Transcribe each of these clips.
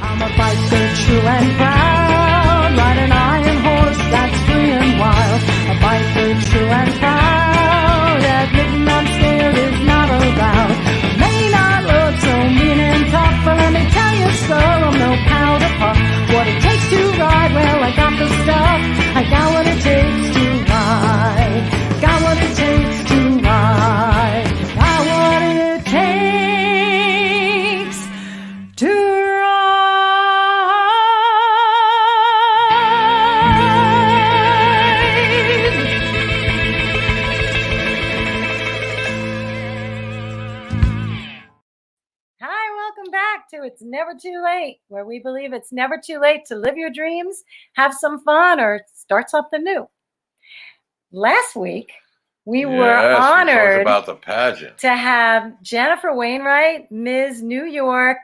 I'm a biker, true and proud, ride an iron horse that's free and wild. A biker, true and proud, admitting I'm scared is not allowed. I may not look so mean and tough, but let me tell you, sir, I'm no powder puff. What it takes to ride, well, I got the stuff. I got what it takes to ride. Got what it takes to ride. Got what it takes to It's Never Too Late, where we believe it's never too late to live your dreams, have some fun, or start something new. Last week, we were honored about the pageant to have Jennifer Wainwright, Ms. New York.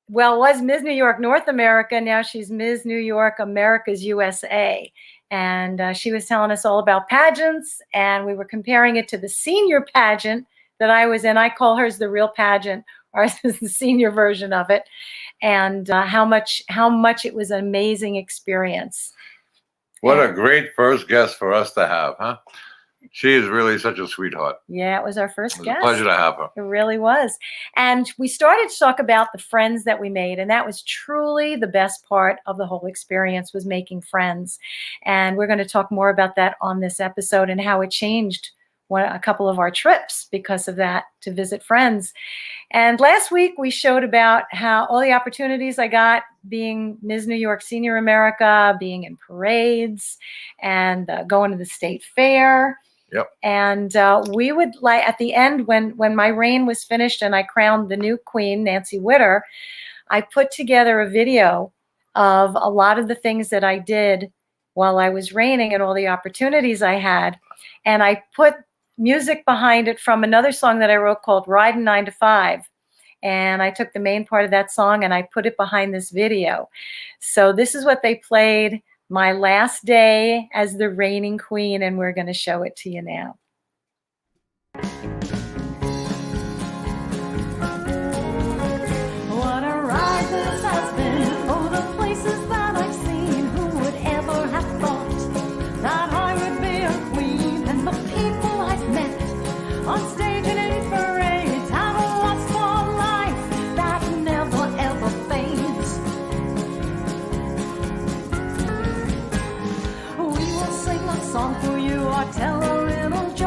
Well, was Ms. New York North America. Now she's Ms. New York America's USA. And she was telling us all about pageants, and we were comparing it to the senior pageant that I was in. I call hers the real pageant. Ours is the senior version of it, and how much it was an amazing experience. What a great first guest for us to have, huh? She is really such a sweetheart. Yeah, it was our first guest. It was a pleasure to have her. It really was. And we started to talk about the friends that we made, and that was truly the best part of the whole experience, was making friends. And we're going to talk more about that on this episode and how it changed a couple of our trips because of that, to visit friends. And last week we showed about how all the opportunities I got being Ms. New York Senior America, being in parades, and going to the state fair. Yep. And we would, like, at the end, when my reign was finished and I crowned the new queen, Nancy Witter, I put together a video of a lot of the things that I did while I was reigning and all the opportunities I had. And I put music behind it from another song that I wrote called Riding 9 to 5. And I took the main part of that song and I put it behind this video. So this is what they played my last day as the reigning queen, and we're going to show it to you now. What a ride this has been, oh, the places that I've seen. Who would ever have thought that I would be a queen? And the people I've met on stage and in parades have a lust for life that never ever fades. We will sing a song for you or tell a little joke.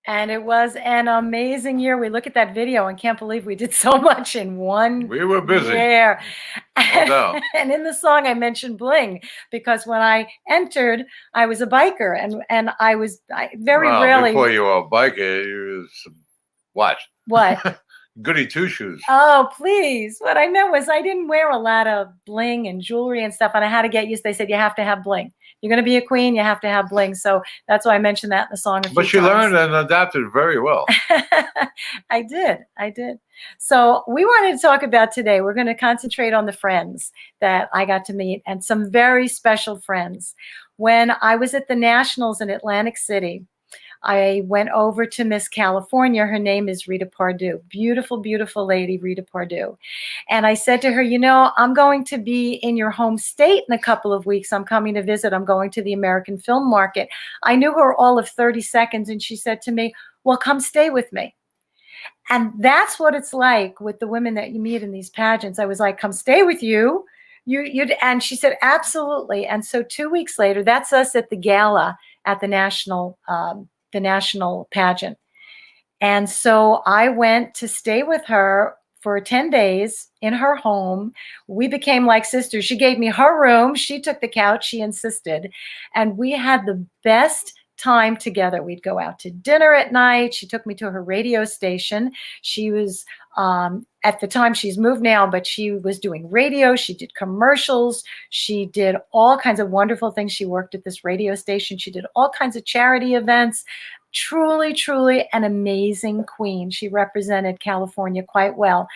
And it was an amazing year. We look at that video and can't believe we did so much in one We were busy. year. No doubt. And in the song, I mentioned Bling because when I entered, I was a biker, and I very Well, rarely. before you were a biker, you was what? What? Goody two shoes. Oh, please. What I meant was I didn't wear a lot of bling and jewelry and stuff, and I had to get used. They said you have to have bling. You're going to be a queen, you have to have bling. So that's why I mentioned that in the song a few But you times. learned and adapted very well. I did. So we wanted to talk about today. We're going to concentrate on the friends that I got to meet and some very special friends. When I was at the Nationals in Atlantic City, I went over to Miss California. Her name is Rita Pardue. Beautiful, beautiful lady, Rita Pardue. And I said to her, you know, I'm going to be in your home state in a couple of weeks. I'm coming to visit. I'm going to the American Film Market. I knew her all of 30 seconds. And she said to me, well, come stay with me. And that's what it's like with the women that you meet in these pageants. I was like, come stay with you. And she said, absolutely. And so 2 weeks later, that's us at the gala at the national pageant. And so I went to stay with her for 10 days in her home. We became like sisters. She gave me her room. She took the couch. She insisted. And we had the best time together. We'd go out to dinner at night. She took me to her radio station. She was, at the time, she's moved now, but she was doing radio. She did commercials. She did all kinds of wonderful things. She worked at this radio station. She did all kinds of charity events. Truly, truly an amazing queen. She represented California quite well.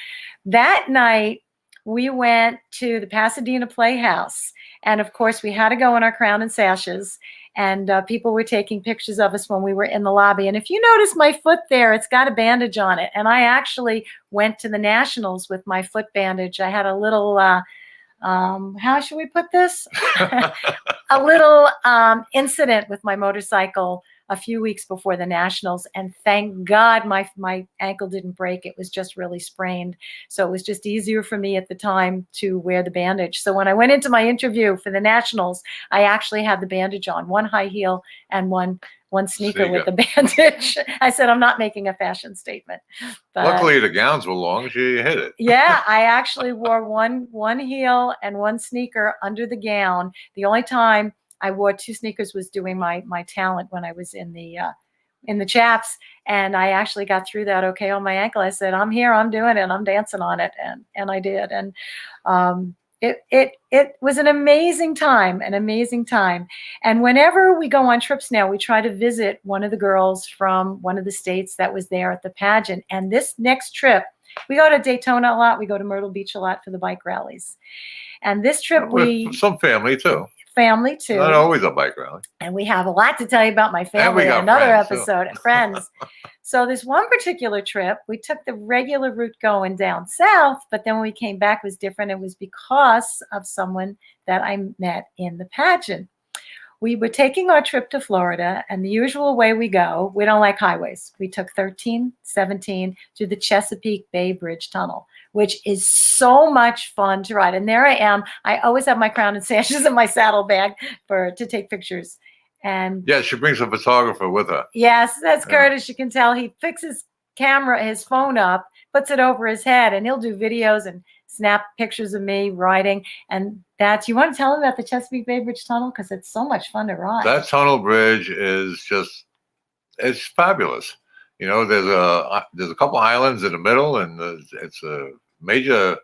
That night, we went to the Pasadena Playhouse. And of course, we had to go in our crown and sashes. And people were taking pictures of us when we were in the lobby. And if you notice my foot there, it's got a bandage on it. And I actually went to the Nationals with my foot bandage. I had a little, how should we put this? A little incident with my motorcycle a few weeks before the Nationals. And thank God my ankle didn't break. It was just really sprained. So it was just easier for me at the time to wear the bandage. So when I went into my interview for the Nationals, I actually had the bandage on, one high heel and one sneaker with the bandage. I said, I'm not making a fashion statement. But luckily, the gowns were long. She hit it. Yeah, I actually wore one heel and one sneaker under the gown. The only time I wore two sneakers was doing my talent when I was in the chaps, and I actually got through that okay on my ankle. I said, I'm here, I'm doing it, I'm dancing on it, and I did. And it was an amazing time, And whenever we go on trips now, we try to visit one of the girls from one of the states that was there at the pageant. And this next trip, we go to Daytona a lot, we go to Myrtle Beach a lot for the bike rallies. And this trip with some family too. Not always a bike rally. And we have a lot to tell you about my family in another episode. Friends. So this one particular trip, we took the regular route going down south, but then when we came back, it was different. It was because of someone that I met in the pageant. We were taking our trip to Florida, and the usual way we go, we don't like highways. We took 1317 through the Chesapeake Bay Bridge tunnel, which is so much fun to ride. And there I am. I always have my crown and sashes in my saddlebag to take pictures. And yeah, she brings a photographer with her. Yes, that's Curtis. You can tell he picks his phone up, puts it over his head, and he'll do videos and snap pictures of me riding. And you want to tell him about the Chesapeake Bay Bridge tunnel? Because it's so much fun to ride. That tunnel bridge is it's fabulous. You know, there's a couple islands in the middle, and it's a major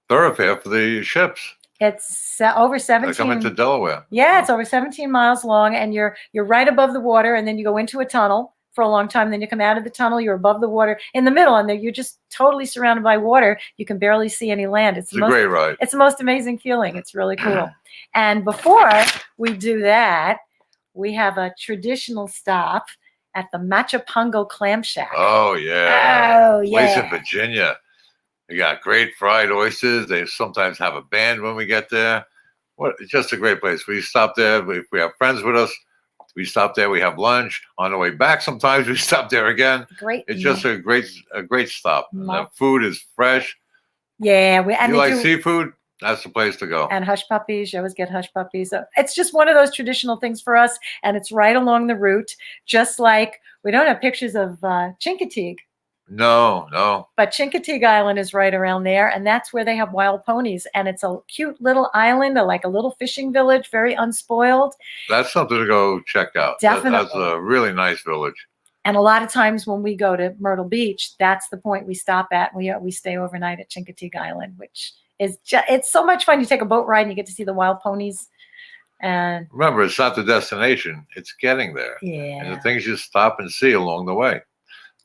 thoroughfare for the ships. It's over 17. They come into Delaware. Yeah, it's over 17 miles long, and you're right above the water, and then you go into a tunnel for a long time. Then you come out of the tunnel, you're above the water in the middle, and you're just totally surrounded by water. You can barely see any land. It's a great ride. It's the most amazing feeling. It's really cool. And before we do that, we have a traditional stop at the Machapungo Clam Shack. Oh, yeah. Oh, yeah. Place in Virginia. We got great fried oysters. They sometimes have a band when we get there. It's just a great place. We stop there. If we have friends with us, we stop there. We have lunch. On the way back, sometimes we stop there again. Great. It's just a great stop. And the food is fresh. Yeah. You like seafood? That's the place to go. And hush puppies. You always get hush puppies. So it's just one of those traditional things for us. And it's right along the route. Just like we don't have pictures of Chincoteague. No. But Chincoteague Island is right around there. And that's where they have wild ponies. And it's a cute little island, like a little fishing village, very unspoiled. That's something to go check out. Definitely. That's a really nice village. And a lot of times when we go to Myrtle Beach, that's the point we stop at. We stay overnight at Chincoteague Island, which is it's so much fun. You take a boat ride and you get to see the wild ponies. And remember, it's not the destination; it's getting there. Yeah. And the things you stop and see along the way.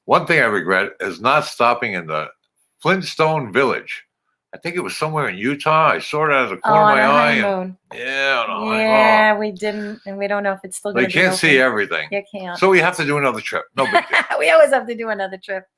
One thing I regret is not stopping in the Flintstone Village. I think it was somewhere in Utah. I saw it out of the corner of my eye. And, yeah, on a honeymoon. Yeah, we didn't, and we don't know if it's still going to be They can't open. see everything. You can't. So we have to do another trip. No big deal. We always have to do another trip.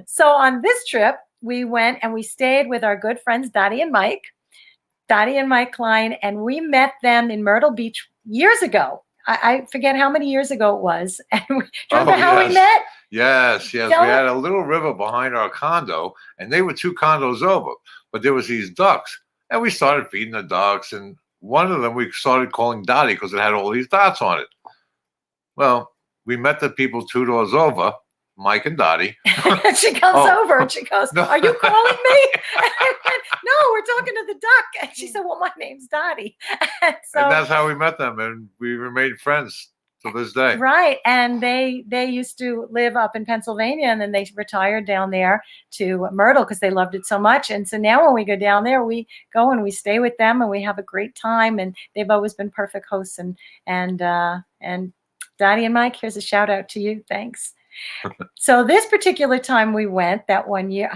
So on this trip, we went and we stayed with our good friends Dottie and Mike Klein, and we met them in Myrtle Beach years ago. I forget how many years ago it was. And do you remember how we met? Yes. We had a little river behind our condo, and they were 2 condos over. But there was these ducks, and we started feeding the ducks. And one of them we started calling Dottie because it had all these dots on it. Well, we met the people 2 doors over, Mike and Dottie. She comes over and she goes, "Are you calling me?" I went, "No, we're talking to the duck." And she said, "Well, my name's Dottie." And that's how we met them, and we remained friends to this day. Right. And they used to live up in Pennsylvania, and then they retired down there to Myrtle because they loved it so much. And so now when we go down there, we go and we stay with them and we have a great time. And they've always been perfect hosts. And Dottie and Mike, here's a shout out to you. Thanks. So this particular time we went, that one year,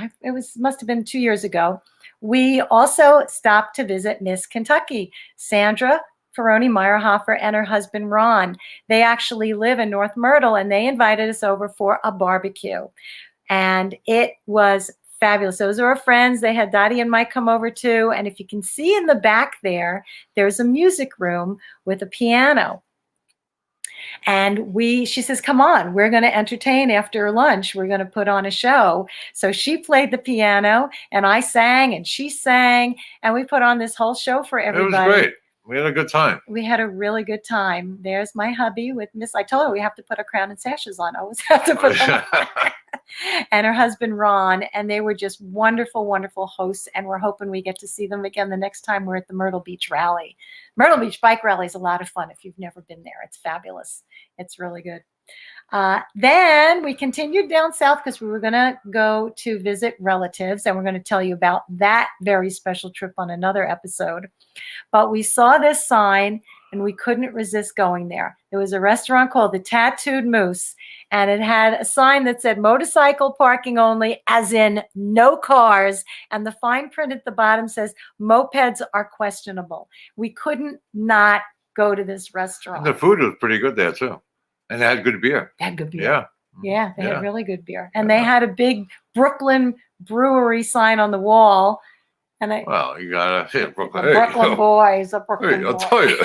must have been 2 years ago, we also stopped to visit Miss Kentucky, Sandra Ferroni Meyerhofer, and her husband Ron. They actually live in North Myrtle, and they invited us over for a barbecue. And it was fabulous. Those are our friends. They had Dottie and Mike come over too. And if you can see in the back there's a music room with a piano. And she says, "Come on, we're going to entertain after lunch. We're going to put on a show." So she played the piano and I sang and she sang, and we put on this whole show for everybody. It was great. We had a good time. We had a really good time. There's my hubby with Miss, I told her we have to put a crown and sashes on. I always have to put them on. And her husband, Ron, and they were just wonderful, wonderful hosts. And we're hoping we get to see them again the next time we're at the Myrtle Beach Rally. Myrtle Beach Bike Rally is a lot of fun if you've never been there. It's fabulous. It's really good. Then we continued down south because we were going to go to visit relatives, and we're going to tell you about that very special trip on another episode. But we saw this sign and we couldn't resist going there. There was a restaurant called the Tattooed Moose, and it had a sign that said motorcycle parking only, as in no cars. And the fine print at the bottom says mopeds are questionable. We couldn't not go to this restaurant. And the food was pretty good there too. And they had good beer. They had good beer. Yeah. Yeah, they had really good beer. And they had a big Brooklyn brewery sign on the wall. And well, you gotta hit Brooklyn. A Brooklyn boys, a Brooklyn boy. I'll tell you.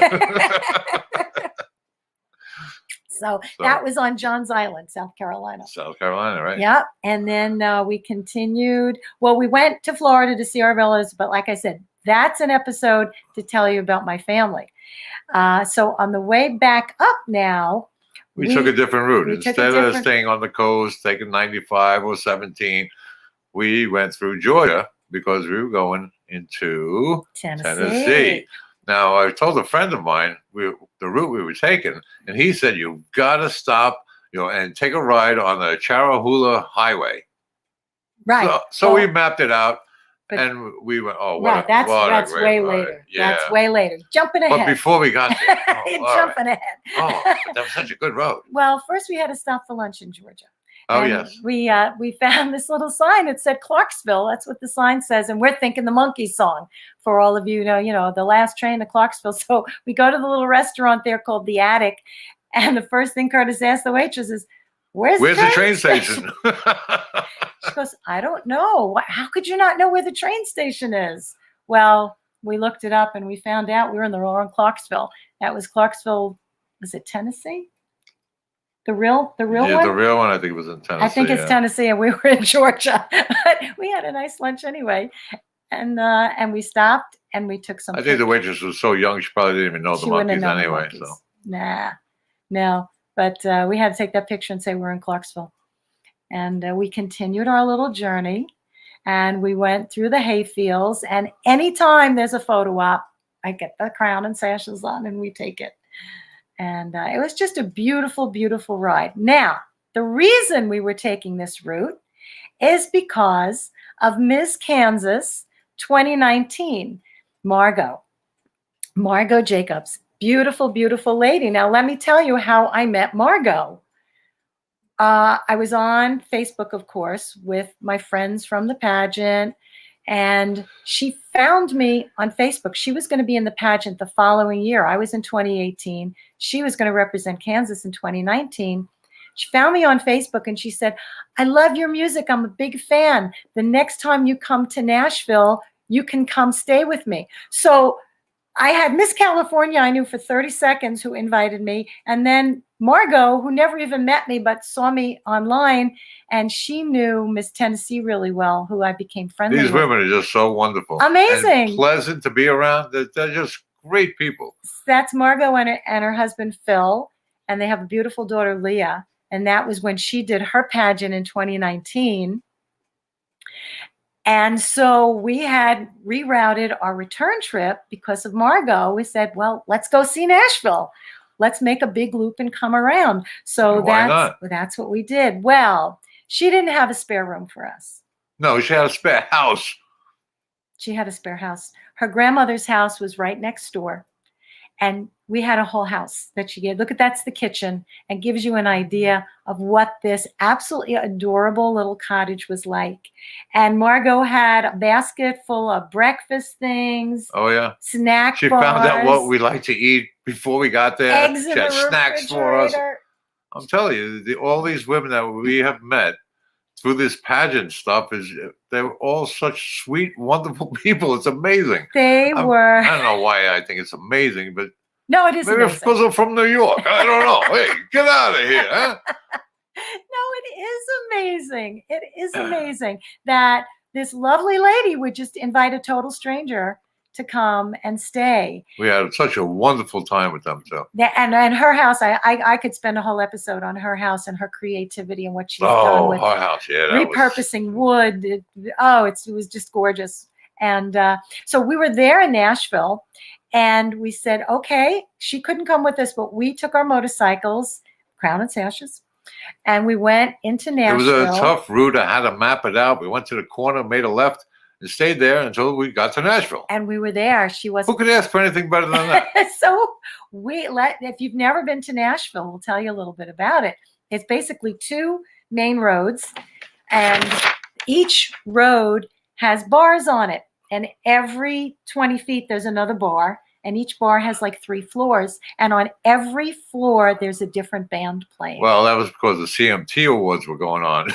So that was on Johns Island, South Carolina. South Carolina, right? Yeah. And then we continued. Well, we went to Florida to see our relatives, but like I said, that's an episode to tell you about my family. So on the way back up now, we took a different route. Instead of staying on the coast, taking 95 or 17, we went through Georgia because we were going into Tennessee. Now, I told a friend of mine the route we were taking, and he said, "You've got to stop, and take a ride on the Charahula Highway." Right. So we mapped it out, and we went, "Oh, what right. That's a great way ride." later. Yeah. That's way later. Jumping ahead. But before we got there, jumping ahead. That was such a good road. Well, first we had to stop for lunch in Georgia. Oh, and yes. We found this little sign that said Clarksville. That's what the sign says. And we're thinking the Monkees song for all of you know, the last train to Clarksville. So we go to the little restaurant there called The Attic. And the first thing Curtis asked the waitress is, Where's the train station? She goes, "I don't know. How could you not know where the train station is?" Well, we looked it up and we found out we were in the wrong Clarksville. That was Clarksville. Was it Tennessee? The real one? The real one, I think, was in Tennessee. I think it's Tennessee, and we were in Georgia. But we had a nice lunch anyway. And we stopped and we took some I think the pictures. waitress was so young, she probably didn't even know the She wouldn't have monkeys known the anyway. monkeys. So Nah, no. But we had to take that picture and say we're in Clarksville. And we continued our little journey. And we went through the hay fields. And anytime there's a photo op, I get the crown and sashes on and we take it. And it was just a beautiful, beautiful ride. Now, the reason we were taking this route is because of Miss Kansas 2019, Margo Jacobs. Beautiful, beautiful lady. Now, let me tell you how I met Margo. I was on Facebook, of course, with my friends from the pageant, and she found me on Facebook. She was going to be in the pageant the following year. I was in 2018. She was going to represent Kansas in 2019. She found me on Facebook and she said, I love your music. I'm a big fan. The next time you come to Nashville, you can come stay with me. So I had Miss California, I knew for 30 seconds, who invited me. And then Margo, who never even met me, but saw me online. And she knew Miss Tennessee really well, who I became friendly with. these women are just so wonderful. Amazing. And pleasant to be around. They're just great people. That's Margo and her husband, Phil. And they have a beautiful daughter, Leah. And that was when she did her pageant in 2019. And so we had rerouted our return trip because of Margo. We said, well, let's go see Nashville. Let's make a big loop and come around. So that's what we did. Well, she didn't have a spare room for us. No, she had a spare house. She had a spare house. Her grandmother's house was right next door. And we had a whole house that she gave. Look at, that's the kitchen, and gives you an idea of what this absolutely adorable little cottage was like. And Margo had a basket full of breakfast things. Oh, yeah. Snack She bars. found out what we like to eat before we got there. Eggs she in had the snacks for us. refrigerator. I'm telling you, all these women that we have met through this pageant stuff, they're all such sweet, wonderful people. It's amazing. They were. I don't know why I think it's amazing, but no, it is maybe amazing. it's because I'm from New York. I don't know. Hey, get out of here, huh? No, it is amazing. It is amazing that this lovely lady would just invite a total stranger to come and stay. We had such a wonderful time with them too. And her house, I could spend a whole episode on her house and her creativity and what she's done with her house, yeah, repurposing wood. It was just gorgeous. And so we were there in Nashville, and we said, okay, she couldn't come with us, but we took our motorcycles, crown and sashes, and we went into Nashville. It was a tough route. I had to map it out. We went to the corner, made a left, and stayed there until we got to Nashville. And we were there. Who could ask for anything better than that? So if you've never been to Nashville, we'll tell you a little bit about it. It's basically two main roads, and each road has bars on it. And every 20 feet, there's another bar. And each bar has like 3 floors. And on every floor, there's a different band playing. Well, that was because the CMT Awards were going on.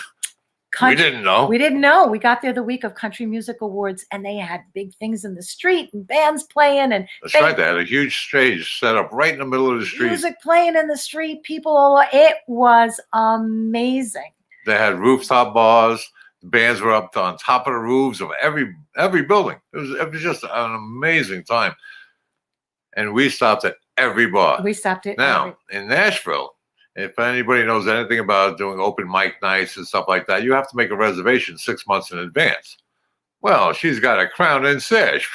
We didn't know. We didn't know. We got there the week of Country Music Awards, and they had big things in the street and bands playing. And that's right. They had a huge stage set up right in the middle of the street. Music playing in the street. People, it was amazing. They had rooftop bars. The bands were up on top of the roofs of every building. It was just an amazing time. And we stopped at every bar. We stopped at in Nashville. If anybody knows anything about doing open mic nights and stuff like that, you have to make a reservation 6 months in advance. Well, she's got a crown and sash.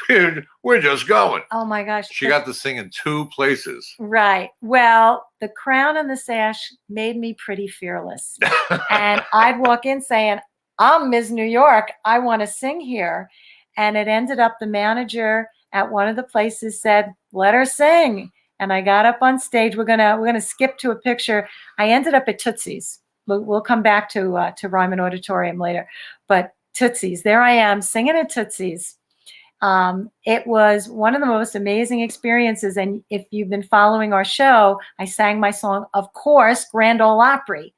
We're just going. Oh my gosh. She got to sing in 2 places. Right. Well, the crown and the sash made me pretty fearless. And I'd walk in saying, I'm Ms. New York. I want to sing here. And it ended up the manager at one of the places said, let her sing. And I got up on stage. We're gonna skip to a picture. I ended up at Tootsie's. We'll come back to Ryman Auditorium later. But Tootsie's, there I am singing at Tootsie's. It was one of the most amazing experiences. And if you've been following our show, I sang my song, of course, Grand Ole Opry.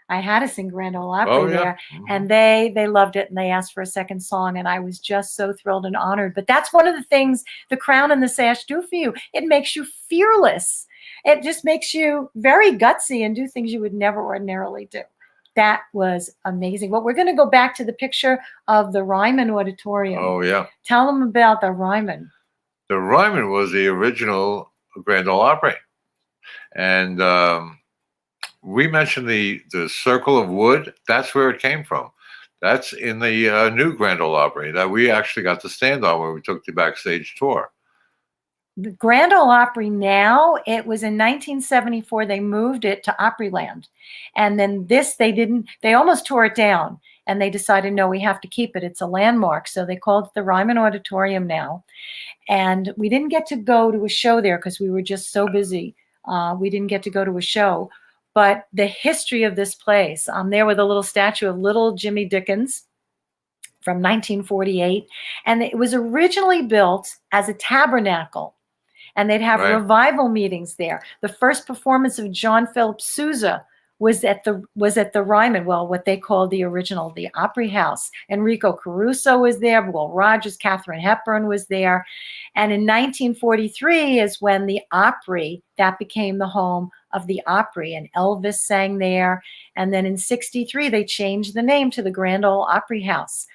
I had to sing Grand Ole Opry there. Mm-hmm. And they loved it, and they asked for a second song, and I was just so thrilled and honored. But that's one of the things the crown and the sash do for you. It makes you fearless. It just makes you very gutsy and do things you would never ordinarily do. That was amazing. But we're going to go back to the picture of the Ryman Auditorium. Oh, yeah. Tell them about the Ryman. The Ryman was the original Grand Ole Opry. And we mentioned the circle of wood. That's where it came from. That's in the new Grand Ole Opry that we actually got to stand on when we took the backstage tour. The Grand Ole Opry now, it was in 1974, they moved it to Opryland. And then they almost tore it down. And they decided, no, we have to keep it. It's a landmark. So they called it the Ryman Auditorium now. And we didn't get to go to a show there because we were just so busy. We didn't get to go to a show. But the history of this place, I'm there with a little statue of little Jimmy Dickens from 1948. And it was originally built as a tabernacle. And they'd have revival meetings there. The first performance of John Philip Sousa was at the Ryman, well, what they called the original, the Opry House. Enrico Caruso was there, Will Rogers, Katharine Hepburn was there. And in 1943 is when the Opry, that became the home of the Opry, and Elvis sang there. And then in 63, they changed the name to the Grand Ole Opry House.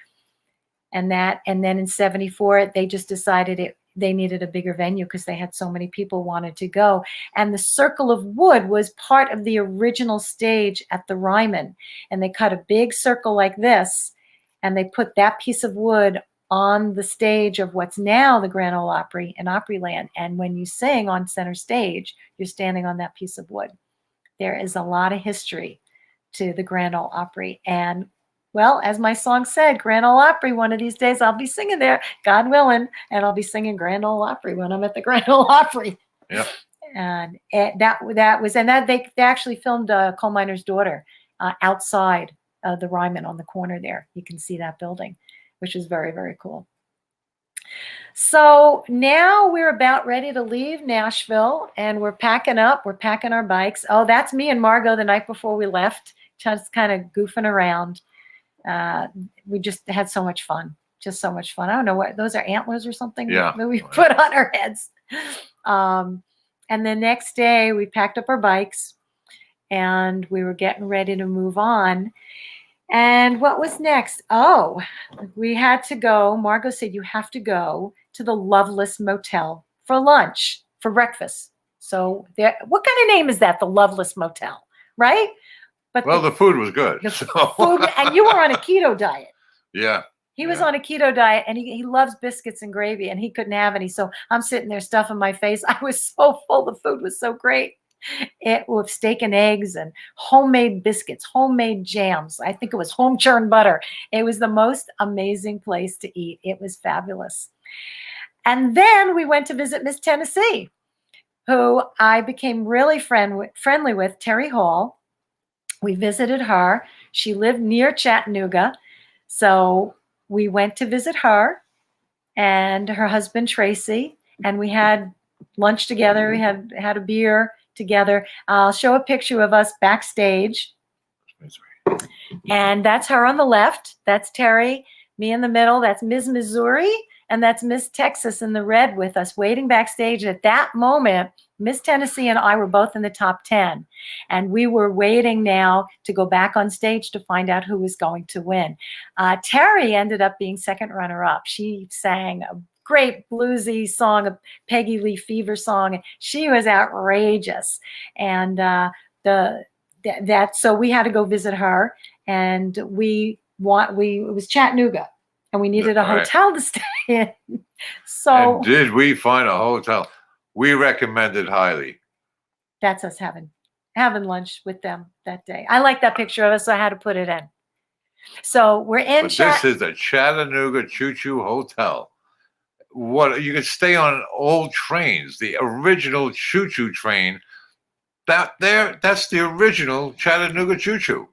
And then in 74, they just decided they needed a bigger venue because they had so many people wanted to go. And the Circle of Wood was part of the original stage at the Ryman. And they cut a big circle like this, and they put that piece of wood on the stage of what's now the Grand Ole Opry in Opryland. And when you sing on center stage, you're standing on that piece of wood. There is a lot of history to the Grand Ole Opry. And well, as my song said, Grand Ole Opry, one of these days I'll be singing there, God willing, and I'll be singing Grand Ole Opry when I'm at the Grand Ole Opry. Yeah. And they actually filmed Coal Miner's Daughter outside the Ryman on the corner there. You can see that building, which is very, very cool. So now we're about ready to leave Nashville, and we're packing up. We're packing our bikes. Oh, that's me and Margo the night before we left, just kind of goofing around. We just had so much fun, just so much fun. I don't know what those are, antlers or something that we put on our heads. And the next day we packed up our bikes and we were getting ready to move on. And what was next? Oh, we had to go. Margo said, you have to go to the Loveless Motel for lunch, for breakfast. So what kind of name is that? The Loveless Motel, right? But the food was good. Food, and you were on a keto diet. Yeah. He was on a keto diet, and he loves biscuits and gravy, and he couldn't have any. So I'm sitting there stuffing my face. I was so full. The food was so great. It with steak and eggs and homemade biscuits, homemade jams. I think it was home churned butter. It was the most amazing place to eat. It was fabulous. And then we went to visit Miss Tennessee, who I became really friendly with, Terry Hall. We visited her. She lived near Chattanooga. So we went to visit her and her husband, Tracy, and we had lunch together. We had a beer together. I'll show a picture of us backstage. And that's her on the left. That's Terry. Me in the middle. That's Ms. Missouri. And that's Miss Texas in the red with us waiting backstage. At that moment, Miss Tennessee and I were both in the top 10. And we were waiting now to go back on stage to find out who was going to win. Terry ended up being second runner-up. She sang a great bluesy song, a Peggy Lee Fever song. She was outrageous. And so we had to go visit her. And it was Chattanooga. And we needed a hotel to stay in. So and did we find a hotel? We recommend it highly. That's us having lunch with them that day. I like that picture of us, so I had to put it in. So we're in. This is the Chattanooga Choo Hotel. What you can stay on old trains, the original choo-choo train. That's the original Chattanooga Choo.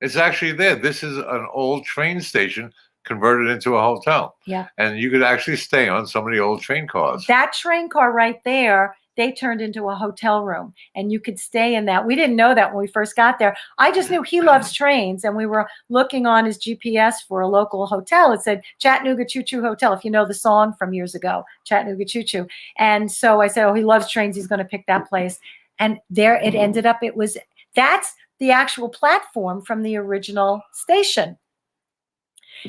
It's actually there. This is an old train station converted into a hotel. Yeah. And you could actually stay on some of the old train cars. That train car right there, they turned into a hotel room, and you could stay in that. We didn't know that when we first got there. I just knew he loves trains, and we were looking on his GPS for a local hotel. It said Chattanooga Choo Hotel, if you know the song from years ago, Chattanooga Choo. And so I said, oh, he loves trains. He's going to pick that place. And there it ended up. That's the actual platform from the original station.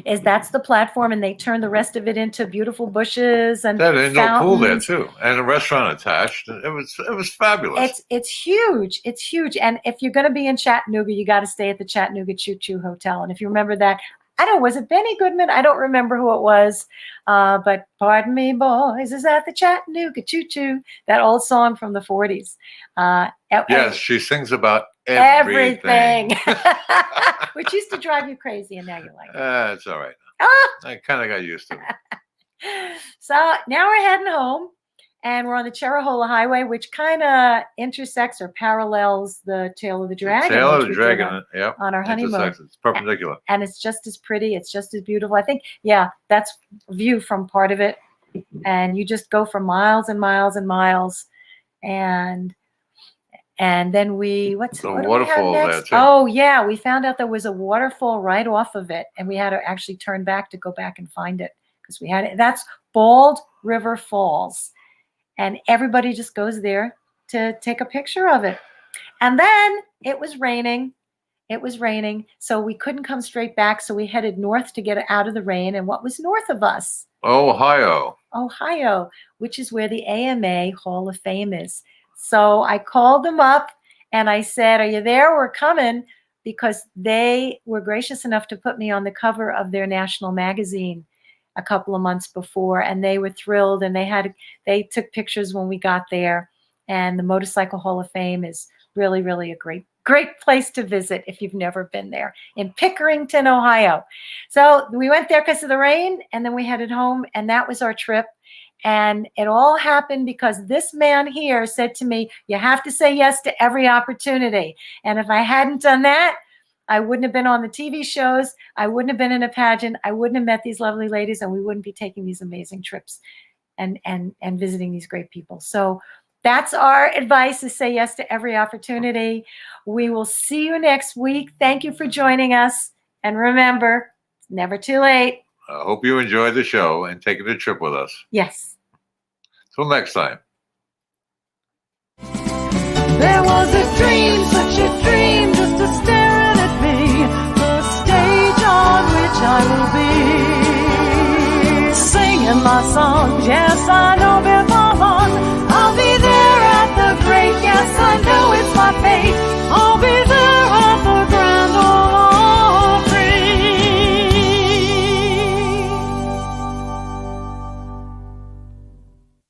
That's the platform, and they turned the rest of it into beautiful bushes and They had an indoor pool there fountains. too, and a restaurant attached. It was fabulous. It's huge. It's huge. And if you're going to be in Chattanooga, you got to stay at the Chattanooga Choo Hotel. And if you remember that, I don't know, was it Benny Goodman? I don't remember who it was. But pardon me, boys, is that the Chattanooga Choo? That old song from the 40s. Yes, she sings about everything. Which used to drive you crazy, and now you like it. It's all right. Ah! I kind of got used to it. So now we're heading home, and we're on the Cherrahola Highway, which kind of intersects or parallels the Tail of the Dragon. Tail of the which we did Dragon, yep. on our honeymoon. It's perpendicular. And it's just as pretty. It's just as beautiful. I think, yeah, that's a view from part of it. And you just go for miles and miles and miles. And then what do we have waterfall there, next? too. Oh, yeah. We found out there was a waterfall right off of it. And we had to actually turn back to go back and find it. Because we had it. That's Bald River Falls. And everybody just goes there to take a picture of it. And then it was raining. So we couldn't come straight back. So we headed north to get out of the rain. And what was north of us? Ohio, which is where the AMA Hall of Fame is. So I called them up and I said, "Are you there? We're coming," because they were gracious enough to put me on the cover of their national magazine a couple of months before. And they were thrilled, and they took pictures when we got there. And the Motorcycle Hall of Fame is really, really a great place to visit if you've never been there, in Pickerington, Ohio. So we went there because of the rain, and then we headed home, and that was our trip. And it all happened because this man here said to me, "You have to say yes to every opportunity." And if I hadn't done that, I wouldn't have been on the TV shows. I wouldn't have been in a pageant. I wouldn't have met these lovely ladies, and we wouldn't be taking these amazing trips and visiting these great people. So that's our advice, is say yes to every opportunity. We will see you next week. Thank you for joining us. And remember, it's never too late. I hope you enjoyed the show and taking the trip with us. Yes. Till next time. There was a dream, such a dream.